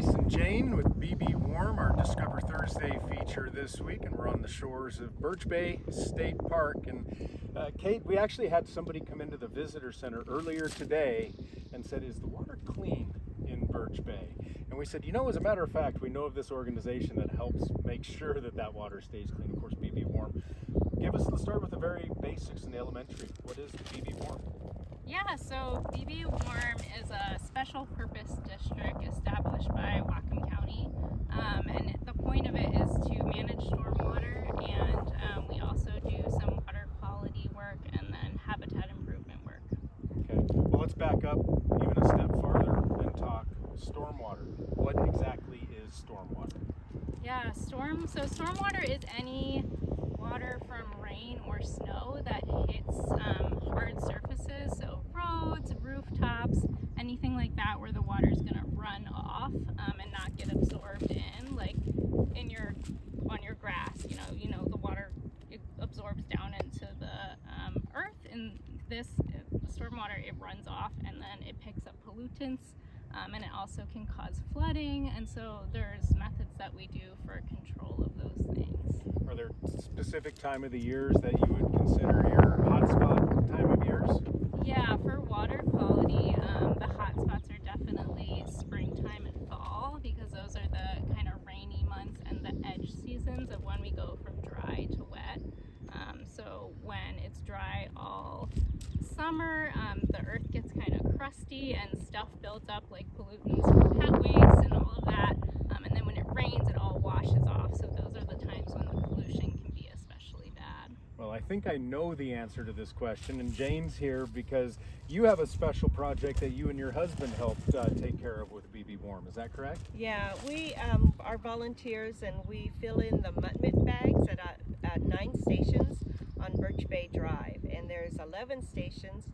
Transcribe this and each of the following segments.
And Jane with BBWARM, our Discover Thursday feature this week, and we're on the shores of Birch Bay State Park. And Kate, we actually had somebody come into the visitor center earlier today and said, "Is the water clean in Birch Bay?" And we said, as a matter of fact, we know of this organization that helps make sure that water stays clean. Of course, BBWARM. Let's start with the very basics in the elementary. What is BBWARM? Yeah, so BBWARM is a special purpose district established by Whatcom County, and the point of it is to manage stormwater, and we also do some water quality work and then habitat improvement work. Okay, well, let's back up even a step farther and talk stormwater. What exactly is stormwater? Yeah, stormwater is any water from rain or snow that hits hard surfaces, so roads, rooftops, anything like that where the water is going to run off and not get absorbed in, like on your grass. The water absorbs down into the earth, and this stormwater, it runs off and then it picks up pollutants, and it also can cause flooding, and so there's methods that we do for control of those things. Are there specific time of the years that you would consider your hotspot time of years? Yeah, for water quality, the hot spots are definitely springtime and fall, because those are the kind of rainy months and the edge seasons of when we go from dry to wet. So when it's dry all summer, the earth gets kind of crusty and stuff builds up like pollutants from pet waste and all of that. And then when it rains, it all washes off. So those are the times when the pollution can be especially bad. Well, I think I know the answer to this question, and Jane's here because you have a special project that you and your husband helped take care of with BBWARM. Is that correct? Yeah, we are volunteers, and we fill in the mud bags at 9 stations on Birch Bay Drive, and there's 11 stations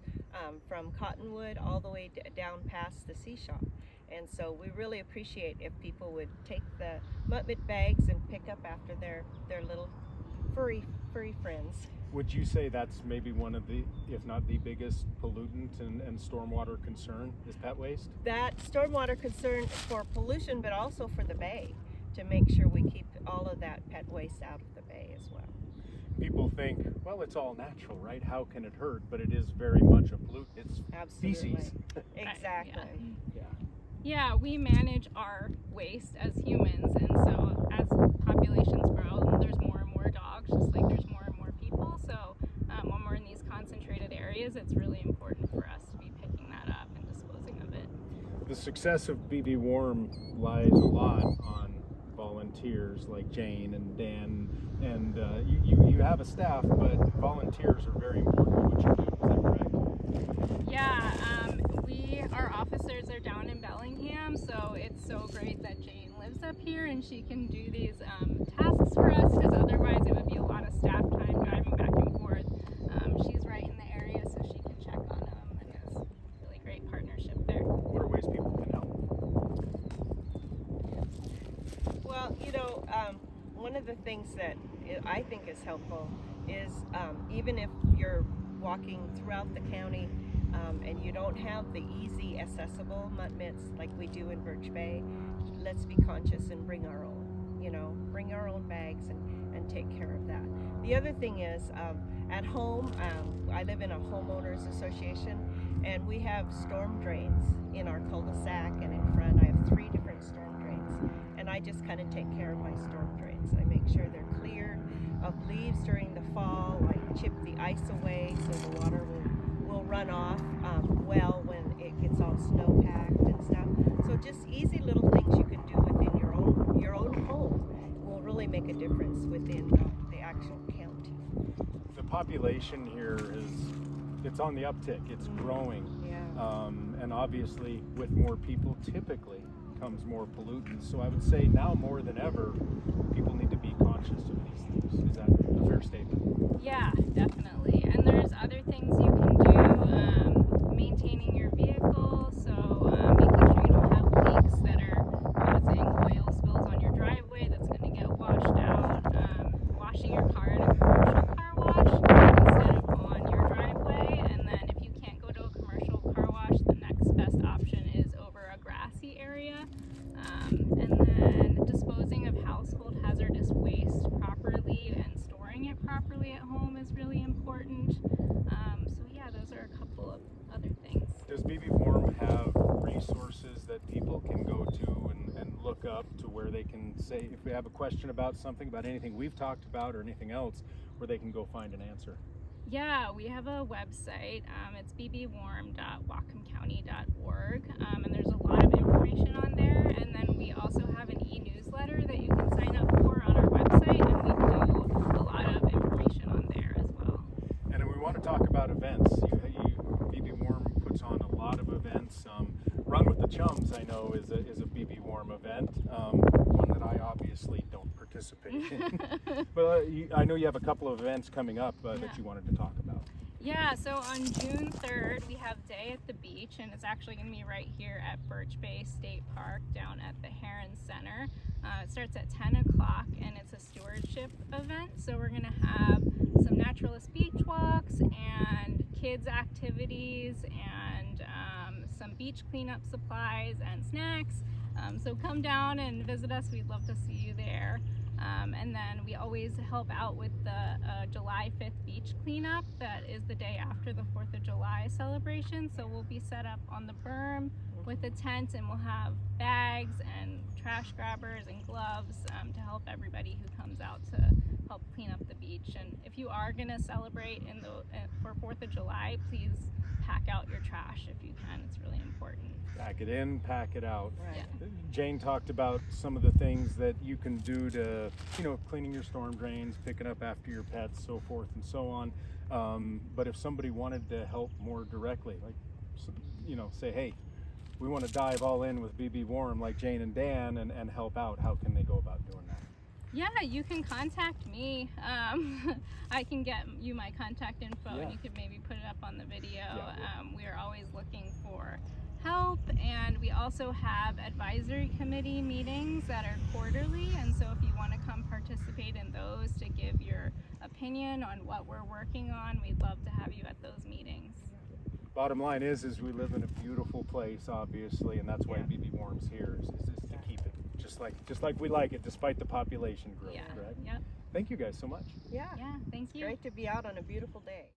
from Cottonwood all the way down past the Sea Shop. And so we really appreciate if people would take the mud bags and pick up after their little furry friends. Would you say that's maybe one of the, if not the biggest pollutant and stormwater concern, is pet waste? That stormwater concern for pollution, but also for the bay, to make sure we keep all of that pet waste out of the bay as well. People think, well, it's all natural, right? How can it hurt? But it is very much a pollutant. It's Absolutely. feces. Exactly. Yeah, we manage our waste as humans, and so as populations grow, there's more and more dogs, just like there's more and more people. So when we're in these concentrated areas, it's really important for us to be picking that up and disposing of it. The success of BBWARM lies a lot on volunteers like Jane and Dan, and you have a staff, but volunteers are very important to what you do. Is that correct? Yeah, our officers are down in Bellingham, so it's so great that Jane lives up here and she can do these tasks for us, because otherwise it would be a lot of staff time driving back and forth. She's right in the area, so she can check on them, and it's a really great partnership there. What are ways people can help? Well, one of the things that I think is helpful is even if you're walking throughout the county and you don't have the easy accessible mud mitts like we do in Birch Bay, let's be conscious and bring our own. Bring our own bags and take care of that. The other thing is, at home, I live in a homeowners association, and we have storm drains in our cul-de-sac and in front. I have 3 different storm drains, and I just kind of take care of my storm drains. I make sure they're clear of leaves during the fall. I chip the ice away so the water will run off well when it gets all snow packed and stuff. So just easy little things you can do within your own home will really make a difference within the actual county. The population here it's on the uptick. It's growing. Yeah. And obviously with more people typically comes more pollutants. So I would say now more than ever, people need to be conscious of these things. Is that a fair statement? Yeah, definitely. And there's other things you can do, maintaining your vehicle, so making sure you don't have leaks that are causing oil spills on your driveway that's going to get And then disposing of household hazardous waste properly and storing it properly at home is really important. So yeah, those are a couple of other things. Does BBWARM have resources that people can go to and look up to where they can say, if we have a question about something, about anything we've talked about or anything else, where they can go find an answer? Yeah, we have a website. It's bbwarm.whatcomcounty.org, and there's a lot of information on there. And then we also have an e-newsletter that you can sign up for on our website, and we do a lot of information on there as well. And then we want to talk about events. BBWARM puts on a lot of events. Run with the Chums, I know, is a BBWARM event, one that I obviously don't participate in. But I know you have a couple of events coming up that you wanted to talk about. Yeah, so on June 3rd, we have Day at the Beach, and it's actually going to be right here at Birch Bay State Park down at the Heron Center. It starts at 10 o'clock, and it's a stewardship event. So we're going to have some naturalist beach walks and kids activities and some beach cleanup supplies and snacks. So come down and visit us. We'd love to see you there. And then we always help out with the July 5th beach cleanup. That is the day after the 4th of July celebration. So we'll be set up on the berm with a tent, and we'll have bags and trash grabbers and gloves to help everybody who comes out to help clean up the beach. And if you are going to celebrate for 4th of July, please pack out your trash if you can. It's really important. Pack it in, pack it out. Right. Yeah. Jane talked about some of the things that you can do to, cleaning your storm drains, picking up after your pets, so forth and so on. But if somebody wanted to help more directly, like, say, hey, we want to dive all in with BBWARM like Jane and Dan and help out, how can they go about doing that? Yeah, you can contact me. I can get you my contact info, and you could maybe put it up on the video. We are always looking for help, and we also have advisory committee meetings that are quarterly, and so if you want to come participate in those to give your opinion on what we're working on, we'd love to have you at those meetings. Bottom line is we live in a beautiful place, obviously, and that's why BBWARM's here, is to keep it just like we like it, despite the population growth, correct? Yep. Thank you guys so much. Yeah. Yeah, thank you. Great to be out on a beautiful day.